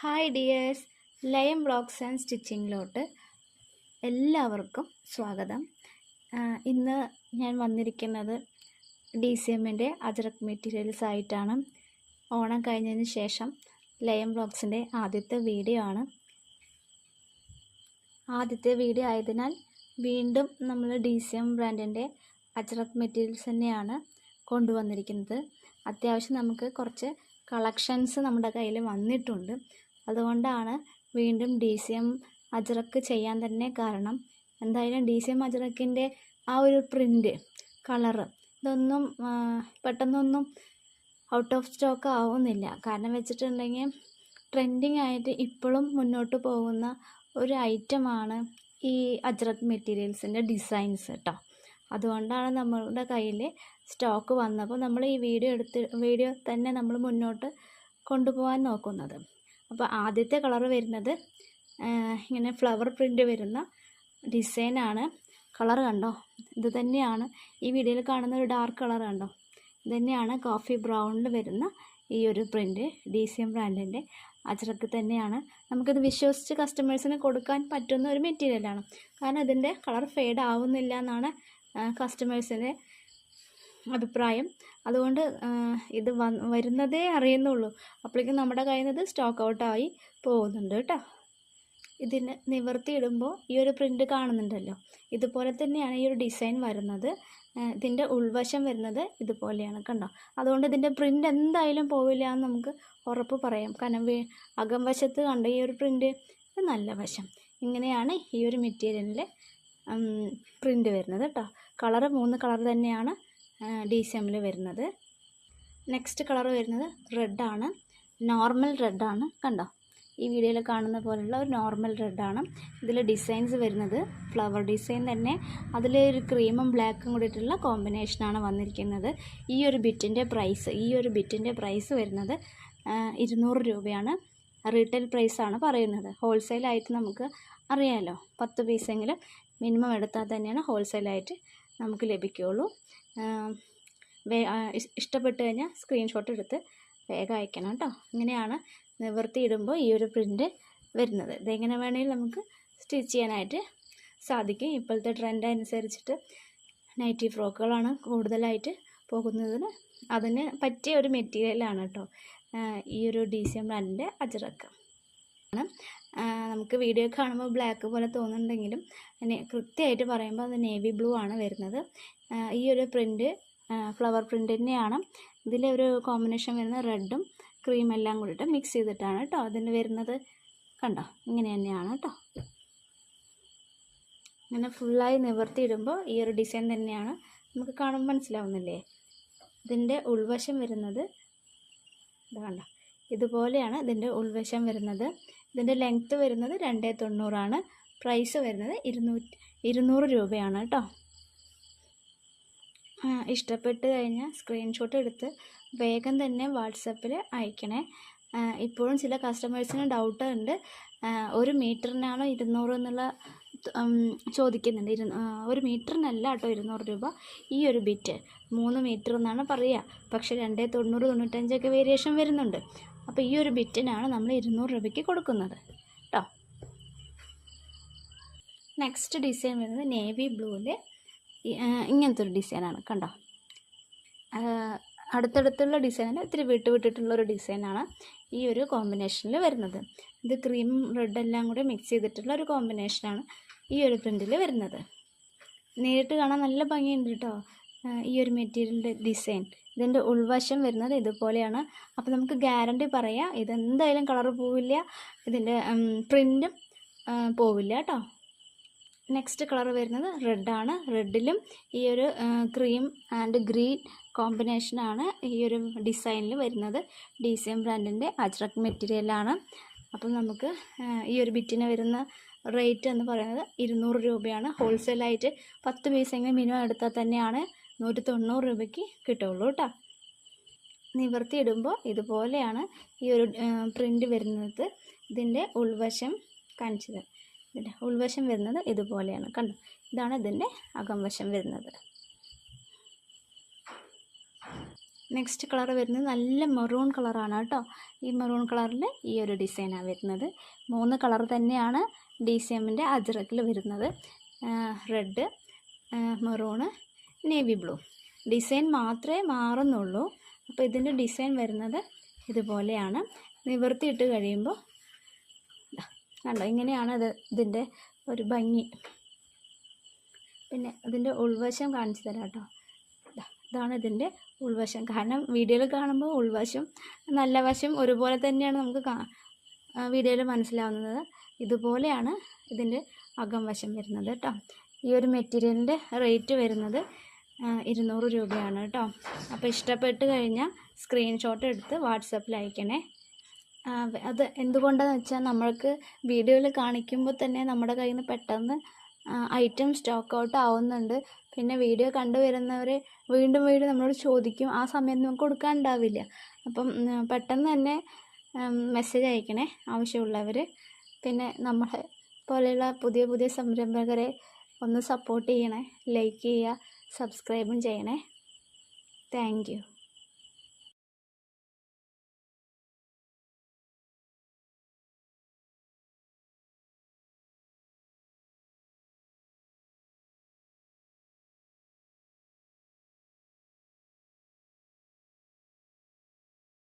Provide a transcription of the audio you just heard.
Hi dears, ലയം vlogs and സ്റ്റിച്ചിങ്ങിലോട്ട് എല്ലാവർക്കും സ്വാഗതം. ഇന്ന് ഞാൻ വന്നിരിക്കുന്നത് DCMൻ്റെ അജ്രക് മെറ്റീരിയൽസ് ആയിട്ടാണ്. ഓണം കഴിഞ്ഞതിന് ശേഷം ലയം വ്ളോഗ്സിൻ്റെ ആദ്യത്തെ വീഡിയോ ആണ്. ആദ്യത്തെ വീഡിയോ ആയതിനാൽ വീണ്ടും നമ്മൾ DCM ബ്രാൻഡിൻ്റെ അജ്രക് മെറ്റീരിയൽസ് തന്നെയാണ് കൊണ്ടുവന്നിരിക്കുന്നത്. അത്യാവശ്യം നമുക്ക് കുറച്ച് കളക്ഷൻസ് നമ്മുടെ കയ്യിൽ വന്നിട്ടുണ്ട്. അതുകൊണ്ടാണ് വീണ്ടും DCM അജ്രക്ക് ചെയ്യാൻ തന്നെ കാരണം. എന്തായാലും DCM അജ്രക്കിൻ്റെ ആ ഒരു പ്രിൻ്റ്, കളറ് ഇതൊന്നും പെട്ടെന്നൊന്നും ഔട്ട് ഓഫ് സ്റ്റോക്ക് ആവുന്നില്ല. കാരണം വെച്ചിട്ടുണ്ടെങ്കിൽ ട്രെൻഡിങ് ആയിട്ട് ഇപ്പോഴും മുന്നോട്ട് പോകുന്ന ഒരു ഐറ്റമാണ് ഈ അജ്രക് മെറ്റീരിയൽസിൻ്റെ ഡിസൈൻസ് കേട്ടോ. അതുകൊണ്ടാണ് നമ്മളുടെ കയ്യിൽ സ്റ്റോക്ക് വന്നപ്പോൾ നമ്മൾ ഈ വീഡിയോ തന്നെ നമ്മൾ മുന്നോട്ട് കൊണ്ടുപോകാൻ നോക്കുന്നത്. അപ്പോൾ ആദ്യത്തെ കളർ വരുന്നത് ഇങ്ങനെ ഫ്ലവർ പ്രിൻ്റ് വരുന്ന ഡിസൈനാണ്. കളർ കണ്ടോ, ഇത് തന്നെയാണ് ഈ വീഡിയോയിൽ കാണുന്ന ഒരു ഡാർക്ക് കളർ കണ്ടോ, ഇത് തന്നെയാണ് കോഫി ബ്രൗണിൽ വരുന്ന ഈ ഒരു പ്രിൻ്റ്. DCM ബ്രാൻഡിൻ്റെ അജ്രക്ക് തന്നെയാണ്. നമുക്കിത് വിശ്വസിച്ച് കസ്റ്റമേഴ്സിന് കൊടുക്കാൻ പറ്റുന്ന ഒരു മെറ്റീരിയലാണ്. കാരണം ഇതിൻ്റെ കളർ ഫെയ്ഡ് ആവുന്നില്ല എന്നാണ് കസ്റ്റമേഴ്സിൻ്റെ അഭിപ്രായം. അതുകൊണ്ട് ഇത് വരുന്നതേ അറിയുന്നുള്ളൂ, അപ്പോഴേക്കും നമ്മുടെ കയ്യിൽ നിന്ന് ഇത് സ്റ്റോക്ക് ഔട്ടായി പോകുന്നുണ്ട് കേട്ടോ. ഇതിന് നിവർത്തിയിടുമ്പോൾ ഈ ഒരു പ്രിൻ്റ് കാണുന്നുണ്ടല്ലോ, ഇതുപോലെ തന്നെയാണ് ഈ ഒരു ഡിസൈൻ വരുന്നത്. ഇതിൻ്റെ ഉൾവശം വരുന്നത് ഇതുപോലെയാണ് കണ്ടോ. അതുകൊണ്ട് ഇതിൻ്റെ പ്രിൻ്റ് എന്തായാലും പോവില്ല എന്ന് നമുക്ക് ഉറപ്പ് പറയാം. കാരണം അകംവശത്ത് കണ്ട ഈ ഒരു പ്രിൻ്റ് നല്ല വശം ഇങ്ങനെയാണ് ഈ ഒരു മെറ്റീരിയലിൽ പ്രിൻ്റ് വരുന്നത് കേട്ടോ. കളറ് 3 കളർ തന്നെയാണ് DCMൽ വരുന്നത്. നെക്സ്റ്റ് കളർ വരുന്നത് റെഡാണ്, നോർമൽ റെഡാണ് കണ്ടോ. ഈ വീഡിയോയിൽ കാണുന്ന പോലുള്ള ഒരു നോർമൽ റെഡാണ്. ഇതിൽ ഡിസൈൻസ് വരുന്നത് ഫ്ലവർ ഡിസൈൻ തന്നെ, അതിൽ ഒരു ക്രീമും ബ്ലാക്കും കൂടിയിട്ടുള്ള കോമ്പിനേഷനാണ് വന്നിരിക്കുന്നത്. ഈ ഒരു ബിറ്റിൻ്റെ പ്രൈസ് വരുന്നത് 200 രൂപയാണ്. റീറ്റെയിൽ പ്രൈസാണ് പറയുന്നത്. ഹോൾസെയിലായിട്ട് നമുക്ക് അറിയാമല്ലോ, 10 പീസെങ്കിലും മിനിമം എടുത്താൽ തന്നെയാണ് ഹോൾസെയിലായിട്ട് നമുക്ക് ലഭിക്കുകയുള്ളൂ. ഇഷ്ടപ്പെട്ട് കഴിഞ്ഞാൽ സ്ക്രീൻഷോട്ട് എടുത്ത് വേഗം അയക്കണം കേട്ടോ. ഇങ്ങനെയാണ് നിവർത്തിയിടുമ്പോൾ ഈ ഒരു പ്രിൻ്റ് വരുന്നത്. ഇതെങ്ങനെ വേണമെങ്കിലും നമുക്ക് സ്റ്റിച്ച് ചെയ്യാനായിട്ട് സാധിക്കും. ഇപ്പോഴത്തെ ട്രെൻഡ് അനുസരിച്ചിട്ട് നൈറ്റി ഫ്രോക്കുകളാണ് കൂടുതലായിട്ട് പോകുന്നതിന് അതിന് പറ്റിയ ഒരു മെറ്റീരിയലാണ് കേട്ടോ ഈ ഒരു DCM ബ്രാൻഡിൻ്റെ അജ്രക്ക്. നമുക്ക് വീഡിയോ കാണുമ്പോൾ ബ്ലാക്ക് പോലെ തോന്നുന്നുണ്ടെങ്കിലും കൃത്യമായിട്ട് പറയുമ്പോൾ അത് നേവി ബ്ലൂ ആണ് വരുന്നത്. ഈ ഒരു പ്രിൻ്റ് ഫ്ലവർ പ്രിൻ്റ് തന്നെയാണ്. ഇതിലൊരു കോമ്പിനേഷൻ വരുന്നത് റെഡും ക്രീം എല്ലാം കൂടിയിട്ട് മിക്സ് ചെയ്തിട്ടാണ് കേട്ടോ അതിന് വരുന്നത്. കണ്ടോ, ഇങ്ങനെ തന്നെയാണ് കേട്ടോ. ഇങ്ങനെ ഫുള്ളായി നിവർത്തിയിടുമ്പോൾ ഈ ഒരു ഡിസൈൻ തന്നെയാണ് നമുക്ക് കാണുമ്പോൾ മനസ്സിലാവുന്നില്ലേ. ഇതിൻ്റെ ഉൾവശം വരുന്നത് ഇത് കണ്ടോ, ഇതുപോലെയാണ് ഇതിൻ്റെ ഉൾവശം വരുന്നത്. ഇതിൻ്റെ ലെങ്ത്ത് വരുന്നത് 290 ആണ്. പ്രൈസ് വരുന്നത് 200 രൂപയാണ് കേട്ടോ. ഇഷ്ടപ്പെട്ട് കഴിഞ്ഞാൽ സ്ക്രീൻഷോട്ട് എടുത്ത് വേഗം തന്നെ വാട്സപ്പിൽ അയക്കണേ. ഇപ്പോഴും ചില കസ്റ്റമേഴ്സിന് ഡൗട്ട് ഉണ്ട്, 1 മീറ്ററിനാണോ 200 എന്നുള്ള ചോദിക്കുന്നുണ്ട്. 1 മീറ്ററിനല്ല കേട്ടോ 200 രൂപ. ഈ ഒരു ബിറ്റ് 3 മീറ്റർ എന്നാണ് പറയുക, പക്ഷേ 290, 95 വേരിയേഷൻ വരുന്നുണ്ട്. അപ്പോൾ ഈ ഒരു ബിറ്റിനാണ് നമ്മൾ 200 രൂപയ്ക്ക് കൊടുക്കുന്നത് കേട്ടോ. നെക്സ്റ്റ് ഡിസൈൻ വരുന്നത് നേവി ബ്ലൂവിൽ ഇങ്ങനത്തെ ഒരു ഡിസൈനാണ് കണ്ടോ. അടുത്തടുത്തുള്ള ഡിസൈനിൽ ഇത്തിരി വിട്ടിട്ടുള്ളൊരു ഡിസൈനാണ് ഈ ഒരു കോമ്പിനേഷനിൽ വരുന്നത്. ഇത് ക്രീമും റെഡെല്ലാം കൂടി മിക്സ് ചെയ്തിട്ടുള്ള ഒരു കോമ്പിനേഷനാണ് ഈ ഒരു പ്രിൻറ്റിൽ വരുന്നത്. നേരിട്ട് കാണാൻ നല്ല ഭംഗിയുണ്ട് കേട്ടോ ഈ ഒരു മെറ്റീരിയലിൻ്റെ ഡിസൈൻ. ഇതിൻ്റെ ഉൾവശം വരുന്നത് ഇതുപോലെയാണ്. അപ്പോൾ നമുക്ക് ഗ്യാരണ്ടി പറയാം, ഇതെന്തായാലും കളർ പോവില്ല, ഇതിൻ്റെ പ്രിൻറ്റും പോവില്ല കേട്ടോ. നെക്സ്റ്റ് കളർ വരുന്നത് റെഡാണ്. റെഡിലും ഈ ഒരു ക്രീം ആൻഡ് ഗ്രീൻ കോമ്പിനേഷനാണ് ഈ ഒരു ഡിസൈനിൽ വരുന്നത്. DCM ബ്രാൻഡിൻ്റെ അജ്രക് മെറ്റീരിയലാണ്. അപ്പം നമുക്ക് ഈ ഒരു ബിറ്റിന് വരുന്ന റേറ്റ് എന്ന് പറയുന്നത് 200 രൂപയാണ്. ഹോൾസെയിലായിട്ട് 10 പീസെങ്കിലും മിനിമം എടുത്താൽ തന്നെയാണ് 190 രൂപയ്ക്ക് കിട്ടുള്ളൂ കേട്ടോ. നിവർത്തിയിടുമ്പോൾ ഇതുപോലെയാണ് ഈ ഒരു പ്രിൻ്റ് വരുന്നത്. ഇതിൻ്റെ ഉൾവശം കാണിച്ചത്, ഇതിൻ്റെ ഉൾവശം വരുന്നത് ഇതുപോലെയാണ് കണ്ടോ. ഇതാണ് ഇതിൻ്റെ അകംവശം വരുന്നത്. നെക്സ്റ്റ് കളർ വരുന്നത് നല്ല മെറൂൺ കളറാണ് കേട്ടോ. ഈ മെറൂൺ കളറിൽ ഈ ഒരു ഡിസൈനാണ് വരുന്നത്. 3 കളർ തന്നെയാണ് DCMൻ്റെ അജ്രക്കിൽ വരുന്നത്. Red, maroon, navy blue. Design മാത്രമേ മാറുന്നുള്ളൂ. അപ്പോൾ ഇതിൻ്റെ ഡിസൈൻ വരുന്നത് ഇതുപോലെയാണ്. നിവർത്തിയിട്ട് കഴിയുമ്പോൾ കണ്ടോ, ഇങ്ങനെയാണ് ഇതിൻ്റെ ഒരു ഭംഗി. പിന്നെ ഇതിൻ്റെ ഉൾവശം കാണിച്ചു തരാം കേട്ടോ. ഇതാണ് ഇതിൻ്റെ ഉൾവശം. കാരണം വീഡിയോയിൽ കാണുമ്പോൾ ഉൾവശം നല്ല വശം ഒരുപോലെ തന്നെയാണ് നമുക്ക് വീഡിയോയിൽ മനസ്സിലാവുന്നത്. ഇതുപോലെയാണ് ഇതിൻ്റെ അകം വശം വരുന്നത് കേട്ടോ. ഈ ഒരു മെറ്റീരിയലിൻ്റെ റേറ്റ് വരുന്നത് 200 രൂപയാണ് കേട്ടോ. അപ്പോൾ ഇഷ്ടപ്പെട്ട് കഴിഞ്ഞാൽ സ്ക്രീൻഷോട്ട് എടുത്ത് വാട്സപ്പിൽ അയക്കണേ. അത് എന്തുകൊണ്ടാണെന്ന് വെച്ചാൽ നമ്മൾക്ക് വീഡിയോയിൽ കാണിക്കുമ്പോൾ തന്നെ നമ്മുടെ കയ്യിൽ നിന്ന് പെട്ടെന്ന് ഐറ്റം സ്റ്റോക്ക് ഔട്ട് ആവുന്നുണ്ട്. പിന്നെ വീഡിയോ കണ്ടുവരുന്നവർ വീണ്ടും നമ്മളോട് ചോദിക്കും. ആ സമയത്ത് നമുക്ക് കൊടുക്കാനുണ്ടാവില്ല. അപ്പം പെട്ടെന്ന് തന്നെ മെസ്സേജ് അയക്കണേ ആവശ്യമുള്ളവർ. പിന്നെ നമ്മളെ പോലെയുള്ള പുതിയ സംരംഭകരെ ഒന്ന് സപ്പോർട്ട് ചെയ്യണേ. ലൈക്ക് ചെയ്യുക, സബ്സ്ക്രൈബും ചെയ്യണേ. Thank you.